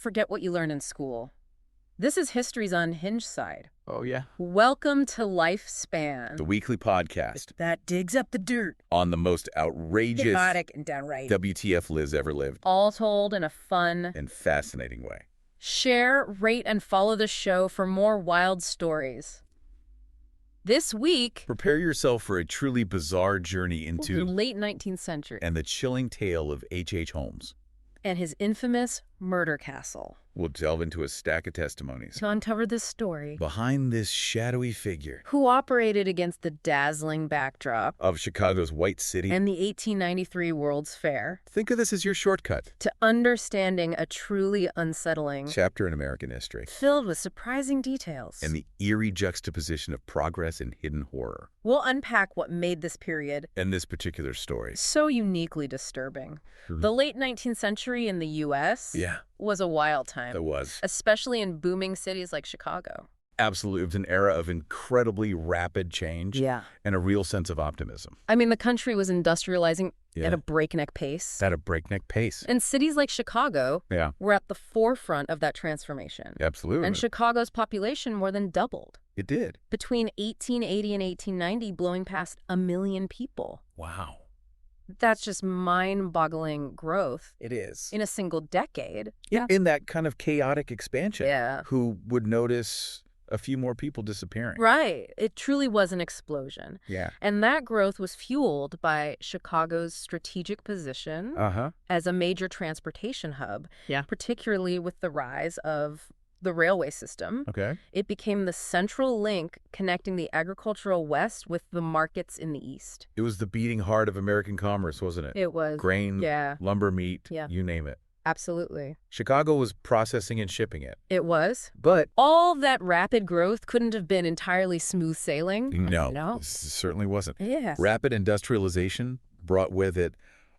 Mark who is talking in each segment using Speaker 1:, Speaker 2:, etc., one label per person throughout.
Speaker 1: forget what you learned in school. This is history's unhinged side.
Speaker 2: Oh, yeah?
Speaker 1: Welcome to Lifespan,
Speaker 2: The weekly podcast
Speaker 1: that digs up the dirt.
Speaker 2: on the most outrageous
Speaker 1: Chaotic and downright.
Speaker 2: WTF Liz ever lived
Speaker 1: All told in a fun,
Speaker 2: and fascinating way.
Speaker 1: share, rate, and follow the show for more wild stories. This week,
Speaker 2: Prepare yourself for a truly bizarre journey
Speaker 1: the
Speaker 2: into
Speaker 1: late 19th century
Speaker 2: and the chilling tale of H.H. Holmes.
Speaker 1: and his infamous murder castle.
Speaker 2: We'll delve into a stack of testimonies
Speaker 1: To uncover this story,
Speaker 2: behind this shadowy figure
Speaker 1: who operated against the dazzling backdrop
Speaker 2: of Chicago's White City.
Speaker 1: and the 1893 World's Fair,
Speaker 2: Think of this as your shortcut
Speaker 1: to understanding a truly unsettling,
Speaker 2: chapter in American history
Speaker 1: filled with surprising details.
Speaker 2: and the eerie juxtaposition of progress and hidden horror
Speaker 1: We'll unpack what made this period
Speaker 2: in this particular story.
Speaker 1: so uniquely disturbing. The late 19th century in the U.S.
Speaker 2: Yeah,
Speaker 1: was a wild time,
Speaker 2: it was.
Speaker 1: especially in booming cities like Chicago.
Speaker 2: Absolutely. It was an era of incredibly rapid change and a real sense of optimism.
Speaker 1: I mean, the country was industrializing
Speaker 2: Yeah.
Speaker 1: at a breakneck pace.
Speaker 2: At a breakneck pace.
Speaker 1: And cities like Chicago
Speaker 2: Yeah,
Speaker 1: were at the forefront of that transformation.
Speaker 2: absolutely.
Speaker 1: And Chicago's population more than doubled.
Speaker 2: It did.
Speaker 1: Between 1880 and 1890, blowing past 1 million people.
Speaker 2: Wow.
Speaker 1: That's just mind-boggling growth
Speaker 2: It is.
Speaker 1: in a single decade.
Speaker 2: In that kind of chaotic expansion.
Speaker 1: Yeah.
Speaker 2: Who would notice a few more people disappearing.
Speaker 1: Right. It truly was an explosion.
Speaker 2: Yeah.
Speaker 1: And that growth was fueled by Chicago's strategic position
Speaker 2: Uh-huh.
Speaker 1: as a major transportation hub,
Speaker 2: Yeah.
Speaker 1: particularly with the rise of the railway system.
Speaker 2: Okay.
Speaker 1: It became the central link connecting the agricultural West with the markets in the East.
Speaker 2: It was the beating heart of American commerce, wasn't it?
Speaker 1: It was.
Speaker 2: Grain,
Speaker 1: Yeah,
Speaker 2: lumber, meat,
Speaker 1: Yeah.
Speaker 2: you name it.
Speaker 1: absolutely.
Speaker 2: Chicago was processing and shipping it.
Speaker 1: It was.
Speaker 2: But
Speaker 1: All that rapid growth couldn't have been entirely smooth sailing.
Speaker 2: no, it certainly wasn't.
Speaker 1: Yes.
Speaker 2: Rapid industrialization brought with it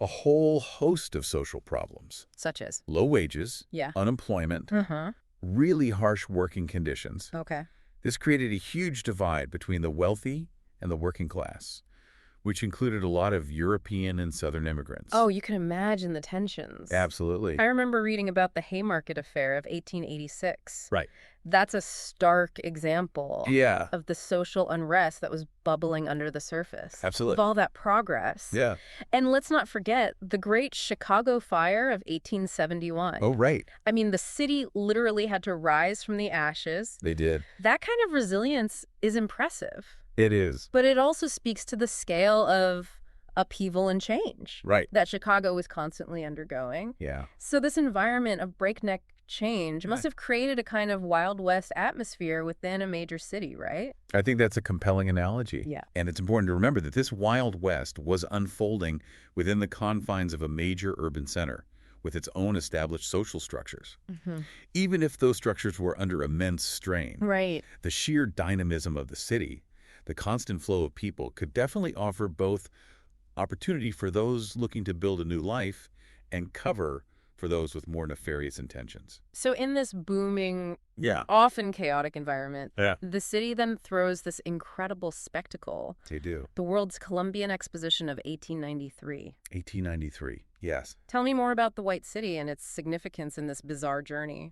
Speaker 2: a whole host of social problems.
Speaker 1: Such as?
Speaker 2: Low wages,
Speaker 1: Yeah.
Speaker 2: unemployment,
Speaker 1: Uh-huh.
Speaker 2: really harsh working conditions.
Speaker 1: Okay.
Speaker 2: This created a huge divide between the wealthy and the working class, which included a lot of European and Southern immigrants.
Speaker 1: Oh, you can imagine the tensions.
Speaker 2: Absolutely.
Speaker 1: I remember reading about the Haymarket Affair of 1886.
Speaker 2: Right.
Speaker 1: That's a stark example
Speaker 2: Yeah,
Speaker 1: of the social unrest that was bubbling under the surface.
Speaker 2: Absolutely.
Speaker 1: Of all that progress.
Speaker 2: yeah.
Speaker 1: And let's not forget the Great Chicago Fire of 1871.
Speaker 2: Oh, right.
Speaker 1: I mean, the city literally had to rise from the ashes.
Speaker 2: They did.
Speaker 1: That kind of resilience is impressive.
Speaker 2: It is.
Speaker 1: But it also speaks to the scale of upheaval and change
Speaker 2: Right.
Speaker 1: that Chicago was constantly undergoing.
Speaker 2: Yeah.
Speaker 1: So this environment of breakneck change must have created a kind of Wild West atmosphere within a major city, right?
Speaker 2: I think that's a compelling analogy.
Speaker 1: Yeah.
Speaker 2: And it's important to remember that this Wild West was unfolding within the confines of a major urban center with its own established social structures.
Speaker 1: Mm-hmm.
Speaker 2: Even if those structures were under immense strain,
Speaker 1: Right.
Speaker 2: the sheer dynamism of the city, the constant flow of people, could definitely offer both opportunity for those looking to build a new life and cover for those with more nefarious intentions.
Speaker 1: So in this booming,
Speaker 2: Yeah.
Speaker 1: often chaotic environment,
Speaker 2: Yeah.
Speaker 1: the city then throws this incredible spectacle,
Speaker 2: They do.
Speaker 1: the World's Columbian Exposition of 1893.
Speaker 2: 1893. Yes.
Speaker 1: Tell me more about the White City and its significance in this bizarre journey.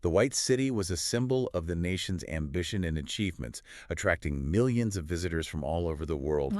Speaker 2: The White City was a symbol of the nation's ambition and achievements, attracting millions of visitors from all over the world.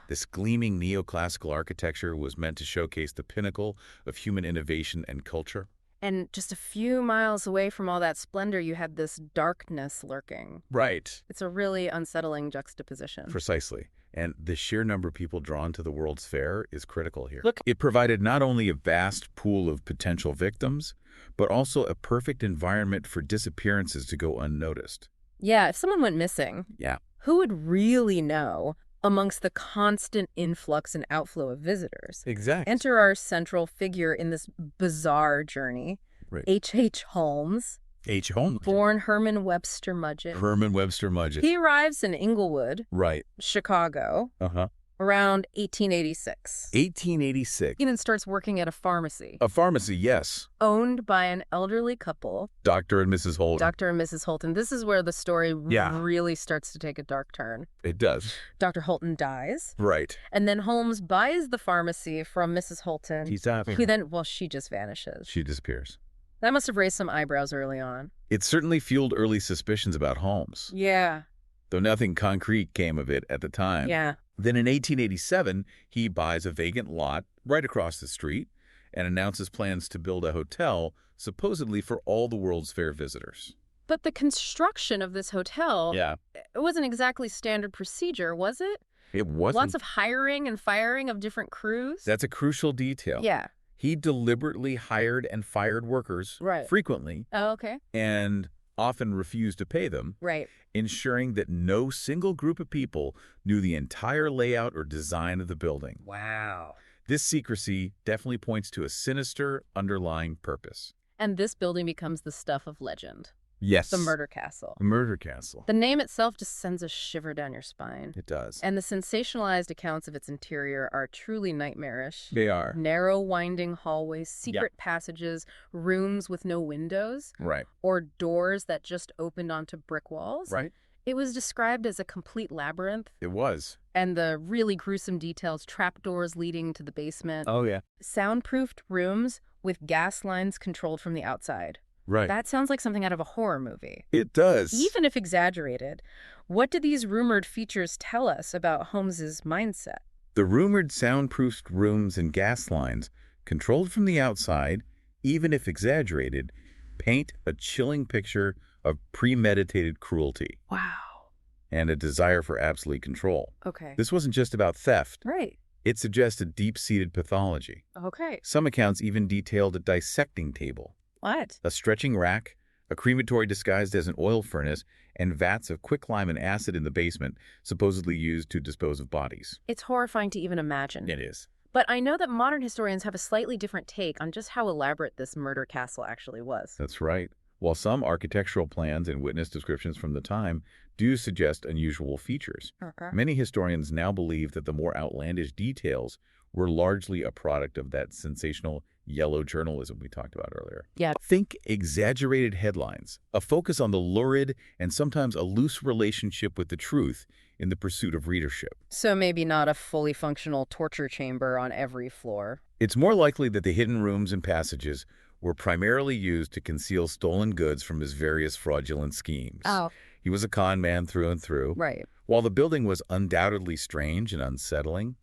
Speaker 2: This gleaming neoclassical architecture was meant to showcase the pinnacle of human innovation and culture.
Speaker 1: And just a few miles away from all that splendor, you had this darkness lurking.
Speaker 2: Right.
Speaker 1: It's a really unsettling juxtaposition.
Speaker 2: Precisely. And the sheer number of people drawn to the World's Fair is critical here. Look, it provided not only a vast pool of potential victims, but also a perfect environment for disappearances to go unnoticed.
Speaker 1: Yeah, if someone went missing,
Speaker 2: Yeah.
Speaker 1: who would really know amongst the constant influx and outflow of visitors?
Speaker 2: Exactly.
Speaker 1: Enter our central figure in this bizarre journey,
Speaker 2: Right.
Speaker 1: H.H. Holmes,
Speaker 2: H. Holmes.
Speaker 1: born Herman Webster Mudgett.
Speaker 2: Herman Webster Mudgett.
Speaker 1: He arrives in Inglewood,
Speaker 2: Right.
Speaker 1: Chicago,
Speaker 2: Uh-huh.
Speaker 1: around 1886.
Speaker 2: 1886.
Speaker 1: He then starts working at a pharmacy
Speaker 2: A pharmacy, yes.
Speaker 1: owned by an elderly couple,
Speaker 2: Dr. and Mrs. Holden.
Speaker 1: Dr. and Mrs. Holton. This is where the story
Speaker 2: Yeah.
Speaker 1: really starts to take a dark turn.
Speaker 2: It does.
Speaker 1: Dr. Holton dies,
Speaker 2: Right.
Speaker 1: and then Holmes buys the pharmacy from Mrs. Holton,
Speaker 2: He's happy.
Speaker 1: who then, well, she just vanishes.
Speaker 2: She disappears.
Speaker 1: That must have raised some eyebrows early on.
Speaker 2: It certainly fueled early suspicions about Holmes,
Speaker 1: Yeah.
Speaker 2: though nothing concrete came of it at the time.
Speaker 1: Yeah.
Speaker 2: Then in 1887, he buys a vacant lot right across the street and announces plans to build a hotel supposedly for all the World's Fair visitors.
Speaker 1: But the construction of this hotel,
Speaker 2: Yeah.
Speaker 1: it wasn't exactly standard procedure, was it?
Speaker 2: It wasn't.
Speaker 1: Lots of hiring and firing of different crews?
Speaker 2: That's a crucial detail.
Speaker 1: Yeah.
Speaker 2: He deliberately hired and fired workers
Speaker 1: Right.
Speaker 2: frequently
Speaker 1: Oh, okay.
Speaker 2: and often refused to pay them,
Speaker 1: Right.
Speaker 2: ensuring that no single group of people knew the entire layout or design of the building.
Speaker 1: Wow.
Speaker 2: This secrecy definitely points to a sinister underlying purpose.
Speaker 1: And this building becomes the stuff of legend.
Speaker 2: Yes.
Speaker 1: The Murder Castle.
Speaker 2: Murder Castle.
Speaker 1: The name itself just sends a shiver down your spine.
Speaker 2: It does.
Speaker 1: And the sensationalized accounts of its interior are truly nightmarish.
Speaker 2: They are.
Speaker 1: Narrow, winding hallways, secret passages, rooms with no windows,
Speaker 2: Right.
Speaker 1: or doors that just opened onto brick walls.
Speaker 2: Right.
Speaker 1: It was described as a complete labyrinth,
Speaker 2: It was.
Speaker 1: and the really gruesome details, trapdoors leading to the basement,
Speaker 2: Oh, yeah.
Speaker 1: soundproofed rooms with gas lines controlled from the outside.
Speaker 2: Right.
Speaker 1: That sounds like something out of a horror movie.
Speaker 2: It does.
Speaker 1: Even if exaggerated, what do these rumored features tell us about Holmes's mindset?
Speaker 2: The rumored soundproofed rooms and gas lines, controlled from the outside, even if exaggerated, paint a chilling picture of premeditated cruelty
Speaker 1: Wow.
Speaker 2: and a desire for absolute control.
Speaker 1: Okay.
Speaker 2: This wasn't just about theft.
Speaker 1: Right.
Speaker 2: It suggested deep-seated pathology.
Speaker 1: Okay.
Speaker 2: Some accounts even detailed a dissecting table,
Speaker 1: What?
Speaker 2: a stretching rack, a crematory disguised as an oil furnace, and vats of quicklime and acid in the basement, supposedly used to dispose of bodies.
Speaker 1: It's horrifying to even imagine.
Speaker 2: It is.
Speaker 1: But I know that modern historians have a slightly different take on just how elaborate this murder castle actually was.
Speaker 2: That's right. While some architectural plans and witness descriptions from the time do suggest unusual features, many historians now believe that the more outlandish details were largely a product of that sensational yellow journalism we talked about earlier.
Speaker 1: Yeah.
Speaker 2: Think exaggerated headlines, a focus on the lurid and sometimes a loose relationship with the truth in the pursuit of readership.
Speaker 1: So maybe not a fully functional torture chamber on every floor.
Speaker 2: It's more likely that the hidden rooms and passages were primarily used to conceal stolen goods from his various fraudulent schemes.
Speaker 1: Oh.
Speaker 2: He was a con man through and through.
Speaker 1: Right.
Speaker 2: While the building was undoubtedly strange and unsettling,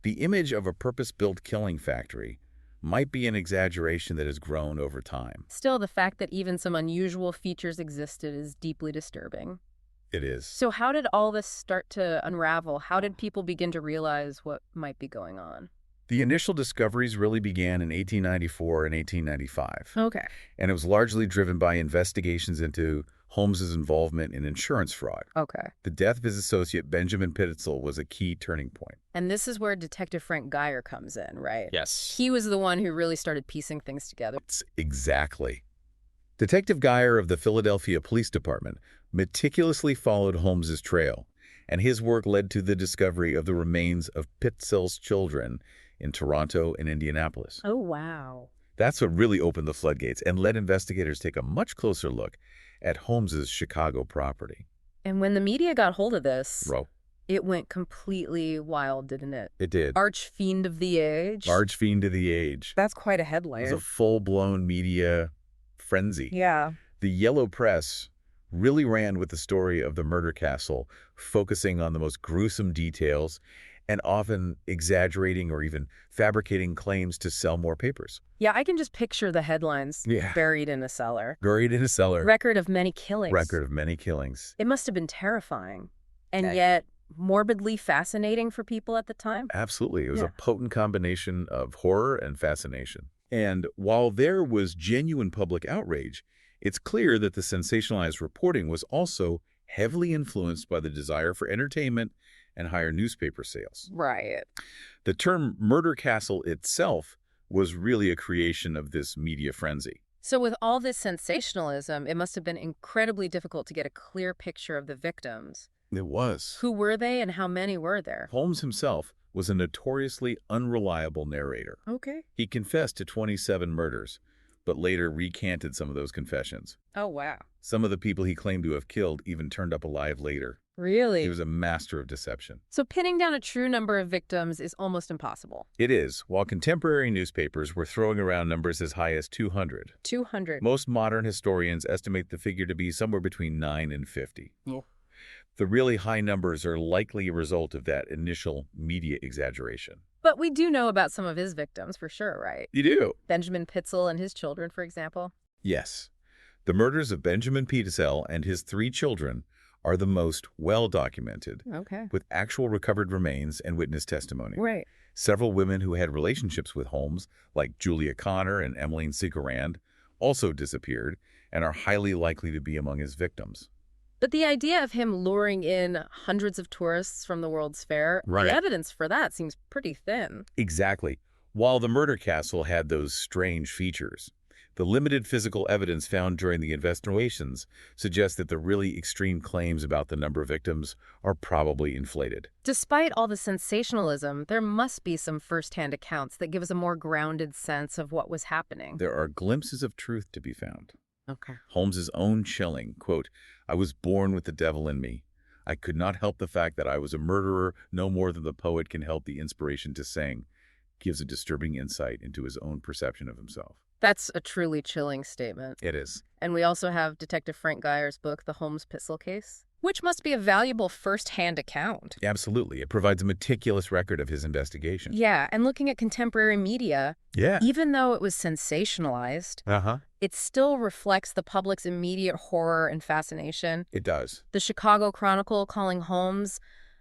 Speaker 2: the image of a purpose-built killing factory might be an exaggeration that has grown over time.
Speaker 1: Still, the fact that even some unusual features existed is deeply disturbing.
Speaker 2: It is.
Speaker 1: So how did all this start to unravel? How did people begin to realize what might be going on?
Speaker 2: The initial discoveries really began in 1894 and 1895,
Speaker 1: Okay.
Speaker 2: and it was largely driven by investigations into Holmes's involvement in insurance fraud.
Speaker 1: Okay.
Speaker 2: The death of his associate Benjamin Pitzel was a key turning point.
Speaker 1: And this is where Detective Frank Geyer comes in, right?
Speaker 2: Yes.
Speaker 1: He was the one who really started piecing things together.
Speaker 2: Exactly. Detective Geyer of the Philadelphia Police Department meticulously followed Holmes's trail, and his work led to the discovery of the remains of Pitzel's children in Toronto and Indianapolis.
Speaker 1: Oh, wow.
Speaker 2: That's what really opened the floodgates and let investigators take a much closer look at Holmes's Chicago property.
Speaker 1: And when the media got hold of this,
Speaker 2: Bro,
Speaker 1: it went completely wild, didn't it?
Speaker 2: it did.
Speaker 1: Archfiend of the age.
Speaker 2: Archfiend of the age.
Speaker 1: That's quite a
Speaker 2: It
Speaker 1: headline.
Speaker 2: was a full-blown media frenzy.
Speaker 1: Yeah.
Speaker 2: The yellow press really ran with the story of the murder castle, focusing on the most gruesome details and often exaggerating or even fabricating claims to sell more papers.
Speaker 1: Yeah, I can just picture the headlines.
Speaker 2: Yeah.
Speaker 1: Buried in a cellar.
Speaker 2: Buried in a cellar.
Speaker 1: Record of many killings.
Speaker 2: Record of many killings.
Speaker 1: It must have been terrifying. And
Speaker 2: That-
Speaker 1: yet morbidly fascinating for people at the time.
Speaker 2: Absolutely. It was
Speaker 1: Yeah.
Speaker 2: a potent combination of horror and fascination. And while there was genuine public outrage, it's clear that the sensationalized reporting was also heavily influenced by the desire for entertainment and higher newspaper sales.
Speaker 1: Right.
Speaker 2: The term murder castle itself was really a creation of this media frenzy.
Speaker 1: So with all this sensationalism, it must have been incredibly difficult to get a clear picture of the victims.
Speaker 2: It was.
Speaker 1: Who were they and how many were there?
Speaker 2: Holmes himself was a notoriously unreliable narrator.
Speaker 1: Okay.
Speaker 2: He confessed to 27 murders, but later recanted some of those confessions.
Speaker 1: Oh, wow.
Speaker 2: Some of the people he claimed to have killed even turned up alive later.
Speaker 1: Really?
Speaker 2: He was a master of deception.
Speaker 1: So pinning down a true number of victims is almost impossible.
Speaker 2: It is, while contemporary newspapers were throwing around numbers as high as 200.
Speaker 1: 200.
Speaker 2: Most modern historians estimate the figure to be somewhere between 9 and 50.
Speaker 1: Oh.
Speaker 2: The really high numbers are likely a result of that initial media exaggeration.
Speaker 1: But we do know about some of his victims for sure, right?
Speaker 2: You do?
Speaker 1: Benjamin Pitzel and his children, for example.
Speaker 2: Yes. The murders of Benjamin Pitzel and his 3 children are the most well-documented,
Speaker 1: Okay.
Speaker 2: with actual recovered remains and witness testimony.
Speaker 1: Right.
Speaker 2: Several women who had relationships with Holmes, like Julia Connor and Emmeline Cigarand, also disappeared and are highly likely to be among his victims.
Speaker 1: But the idea of him luring in hundreds of tourists from the World's Fair,
Speaker 2: Right.
Speaker 1: the evidence for that seems pretty thin.
Speaker 2: Exactly. While the murder castle had those strange features, the limited physical evidence found during the investigations suggests that the really extreme claims about the number of victims are probably inflated.
Speaker 1: Despite all the sensationalism, there must be some first-hand accounts that give us a more grounded sense of what was happening.
Speaker 2: There are glimpses of truth to be found.
Speaker 1: Okay.
Speaker 2: Holmes's own chilling, quote, "I was born with the devil in me. I could not help the fact that I was a murderer no more than the poet can help the inspiration to sing," gives a disturbing insight into his own perception of himself.
Speaker 1: That's a truly chilling statement.
Speaker 2: It is.
Speaker 1: And we also have Detective Frank Geyer's book, The Holmes Pitzel Case, which must be a valuable first-hand account.
Speaker 2: Absolutely. It provides a meticulous record of his investigation.
Speaker 1: Yeah, and looking at contemporary media,
Speaker 2: Yeah.
Speaker 1: even though it was sensationalized, it still reflects the public's immediate horror and fascination.
Speaker 2: It does.
Speaker 1: The Chicago Chronicle calling Holmes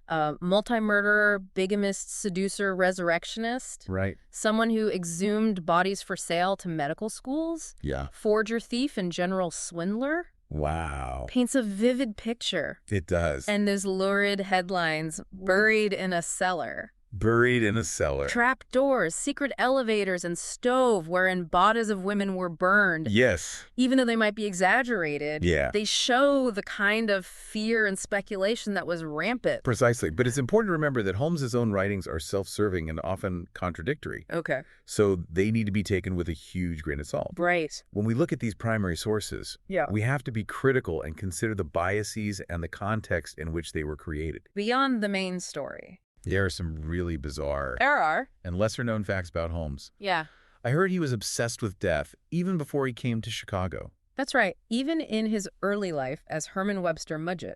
Speaker 1: a multi-murderer, bigamist, seducer, resurrectionist,
Speaker 2: Right.
Speaker 1: someone who exhumed bodies for sale to medical schools,
Speaker 2: Yeah.
Speaker 1: forger thief and general swindler,
Speaker 2: Wow.
Speaker 1: paints a vivid picture.
Speaker 2: It does.
Speaker 1: And those lurid headlines, buried in a cellar.
Speaker 2: Buried in a cellar.
Speaker 1: Trap doors, secret elevators, and stove wherein bodies of women were burned.
Speaker 2: Yes.
Speaker 1: Even though they might be exaggerated,
Speaker 2: Yeah.
Speaker 1: they show the kind of fear and speculation that was rampant.
Speaker 2: Precisely. But it's important to remember that Holmes's own writings are self-serving and often contradictory.
Speaker 1: Okay.
Speaker 2: So they need to be taken with a huge grain of salt.
Speaker 1: Right.
Speaker 2: When we look at these primary sources,
Speaker 1: Yeah.
Speaker 2: we have to be critical and consider the biases and the context in which they were created.
Speaker 1: Beyond the main story.
Speaker 2: There are some really bizarre
Speaker 1: There are.
Speaker 2: and lesser-known facts about Holmes.
Speaker 1: Yeah.
Speaker 2: I heard he was obsessed with death even before he came to Chicago.
Speaker 1: That's right. Even in his early life as Herman Webster Mudgett,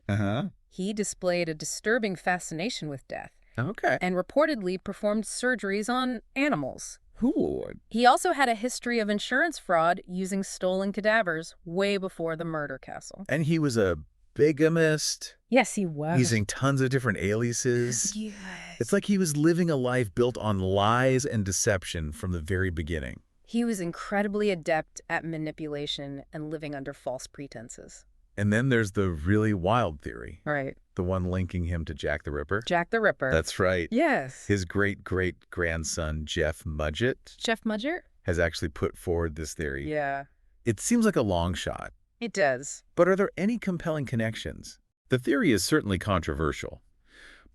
Speaker 1: he displayed a disturbing fascination with death
Speaker 2: Okay.
Speaker 1: and reportedly performed surgeries on animals.
Speaker 2: Cool.
Speaker 1: He also had a history of insurance fraud using stolen cadavers way before the murder castle.
Speaker 2: And he was a bigamist,
Speaker 1: Yes, he was.
Speaker 2: using tons of different aliases.
Speaker 1: Yes.
Speaker 2: It's like he was living a life built on lies and deception from the very beginning.
Speaker 1: He was incredibly adept at manipulation and living under false pretenses.
Speaker 2: And then there's the really wild theory,
Speaker 1: Right.
Speaker 2: the one linking him to Jack the Ripper.
Speaker 1: Jack the Ripper.
Speaker 2: That's right.
Speaker 1: Yes.
Speaker 2: His great-great-grandson, Jeff Mudgett,
Speaker 1: Jeff Mudgett?
Speaker 2: has actually put forward this theory.
Speaker 1: Yeah.
Speaker 2: It seems like a long shot,
Speaker 1: It does.
Speaker 2: but are there any compelling connections? The theory is certainly controversial,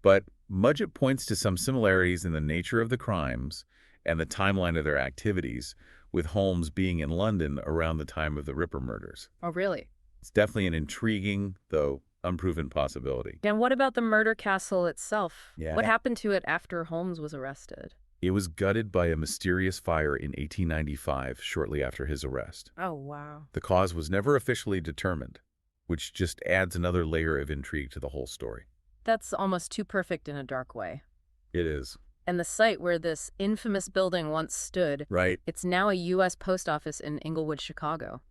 Speaker 2: but Mudgett points to some similarities in the nature of the crimes and the timeline of their activities, with Holmes being in London around the time of the Ripper murders.
Speaker 1: Oh, really?
Speaker 2: It's definitely an intriguing, though unproven possibility.
Speaker 1: And what about the murder castle itself?
Speaker 2: Yeah.
Speaker 1: What happened to it after Holmes was arrested?
Speaker 2: It was gutted by a mysterious fire in 1895, shortly after his arrest.
Speaker 1: Oh, wow.
Speaker 2: The cause was never officially determined, which just adds another layer of intrigue to the whole story.
Speaker 1: That's almost too perfect in a dark way.
Speaker 2: It is.
Speaker 1: And the site where this infamous building once stood,
Speaker 2: Right.
Speaker 1: it's now a U.S. post office in Inglewood, Chicago.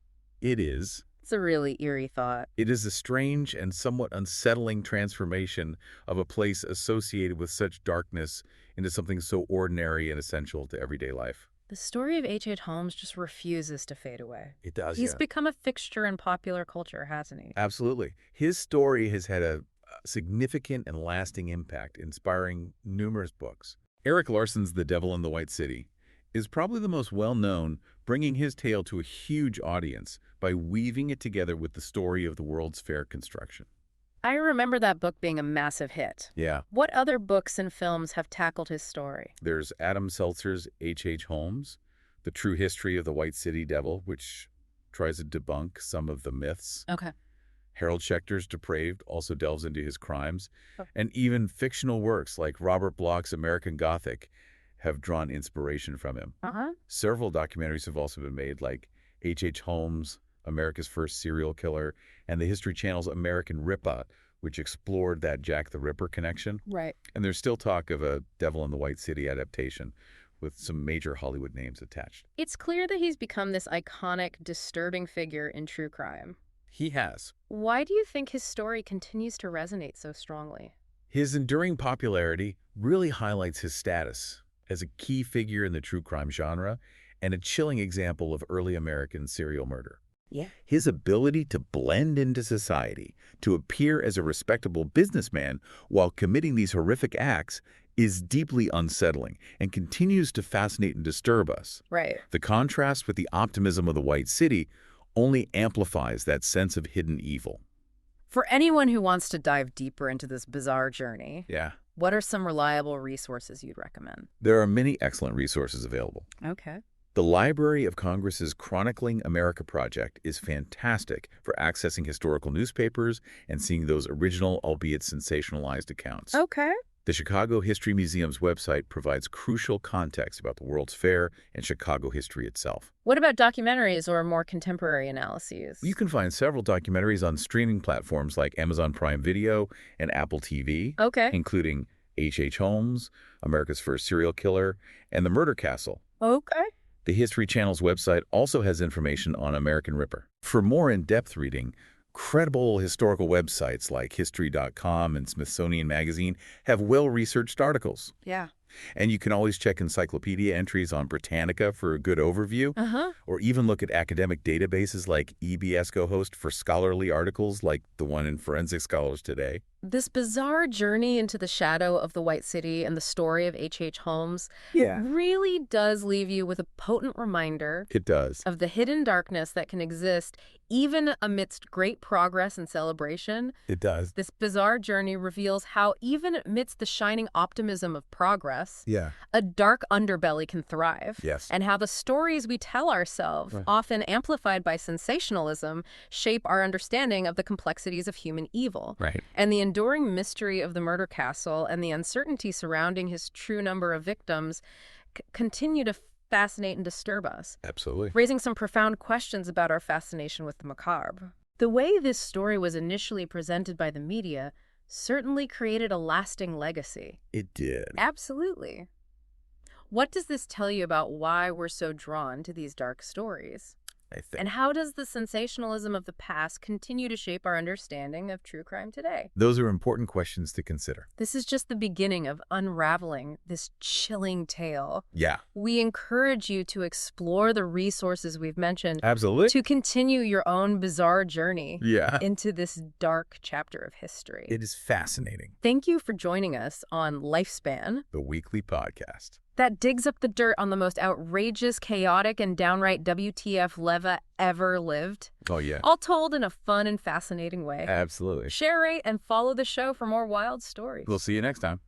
Speaker 2: It is.
Speaker 1: It's a really eerie thought.
Speaker 2: It is a strange and somewhat unsettling transformation of a place associated with such darkness into something so ordinary and essential to everyday life.
Speaker 1: The story of H.H. Holmes just refuses to fade away.
Speaker 2: It does,
Speaker 1: He's become a fixture in popular culture, hasn't he?
Speaker 2: Absolutely. His story has had a significant and lasting impact, inspiring numerous books. Eric Larson's The Devil in the White City is probably the most well-known, bringing his tale to a huge audience by weaving it together with the story of the World's Fair construction.
Speaker 1: I remember that book being a massive hit.
Speaker 2: Yeah.
Speaker 1: What other books and films have tackled his story?
Speaker 2: There's Adam Seltzer's H.H. Holmes, The True History of the White City Devil, which tries to debunk some of the myths.
Speaker 1: Okay.
Speaker 2: Harold Schechter's Depraved also delves into his crimes,
Speaker 1: Oh.
Speaker 2: and even fictional works like Robert Bloch's American Gothic have drawn inspiration from him.
Speaker 1: Uh-huh.
Speaker 2: Several documentaries have also been made, like H.H. Holmes, America's First Serial Killer, and the History Channel's American Ripper, which explored that Jack the Ripper connection.
Speaker 1: Right.
Speaker 2: And there's still talk of a Devil in the White City adaptation with some major Hollywood names attached.
Speaker 1: It's clear that he's become this iconic, disturbing figure in true crime.
Speaker 2: He has.
Speaker 1: Why do you think his story continues to resonate so strongly?
Speaker 2: His enduring popularity really highlights his status as a key figure in the true crime genre and a chilling example of early American serial murder.
Speaker 1: Yeah.
Speaker 2: His ability to blend into society, to appear as a respectable businessman while committing these horrific acts is deeply unsettling and continues to fascinate and disturb us.
Speaker 1: Right.
Speaker 2: The contrast with the optimism of the White City only amplifies that sense of hidden evil.
Speaker 1: For anyone who wants to dive deeper into this bizarre journey,
Speaker 2: Yeah.
Speaker 1: what are some reliable resources you'd recommend?
Speaker 2: There are many excellent resources available.
Speaker 1: Okay.
Speaker 2: The Library of Congress's Chronicling America project is fantastic for accessing historical newspapers and seeing those original, albeit sensationalized accounts.
Speaker 1: Okay.
Speaker 2: The Chicago History Museum's website provides crucial context about the World's Fair and Chicago history itself.
Speaker 1: What about documentaries or more contemporary analyses?
Speaker 2: You can find several documentaries on streaming platforms like Amazon Prime Video and Apple TV,
Speaker 1: Okay.
Speaker 2: including H.H. Holmes, America's First Serial Killer, and The Murder Castle.
Speaker 1: Okay.
Speaker 2: The History Channel's website also has information on American Ripper. For more in-depth reading, credible historical websites like History.com and Smithsonian Magazine have well-researched articles.
Speaker 1: Yeah.
Speaker 2: And you can always check encyclopedia entries on Britannica for a good overview,
Speaker 1: Uh-huh.
Speaker 2: or even look at academic databases like EBSCOhost for scholarly articles like the one in Forensic Scholars Today.
Speaker 1: This bizarre journey into the shadow of the White City and the story of H.H. Holmes really does leave you with a potent reminder
Speaker 2: It does.
Speaker 1: of the hidden darkness that can exist even amidst great progress and celebration.
Speaker 2: It does.
Speaker 1: This bizarre journey reveals how even amidst the shining optimism of progress,
Speaker 2: Yeah.
Speaker 1: a dark underbelly can thrive.
Speaker 2: Yes.
Speaker 1: And how the stories we tell ourselves,
Speaker 2: Right.
Speaker 1: often amplified by sensationalism, shape our understanding of the complexities of human evil.
Speaker 2: Right.
Speaker 1: And the enduring mystery of the murder castle and the uncertainty surrounding his true number of victims continue to fascinate and disturb us,
Speaker 2: Absolutely.
Speaker 1: raising some profound questions about our fascination with the macabre. The way this story was initially presented by the media certainly created a lasting legacy.
Speaker 2: It did.
Speaker 1: Absolutely. What does this tell you about why we're so drawn to these dark stories?
Speaker 2: I think.
Speaker 1: And how does the sensationalism of the past continue to shape our understanding of true crime today?
Speaker 2: Those are important questions to consider.
Speaker 1: This is just the beginning of unraveling this chilling tale.
Speaker 2: Yeah.
Speaker 1: We encourage you to explore the resources we've mentioned
Speaker 2: Absolutely.
Speaker 1: to continue your own bizarre journey
Speaker 2: Yeah.
Speaker 1: into this dark chapter of history.
Speaker 2: It is fascinating.
Speaker 1: Thank you for joining us on Lifespan,
Speaker 2: The weekly podcast.
Speaker 1: that digs up the dirt on the most outrageous, chaotic, and downright WTF leva ever lived,
Speaker 2: Oh, yeah.
Speaker 1: all told in a fun and fascinating way.
Speaker 2: Absolutely.
Speaker 1: Share, rate, and follow the show for more wild stories.
Speaker 2: We'll see you next time.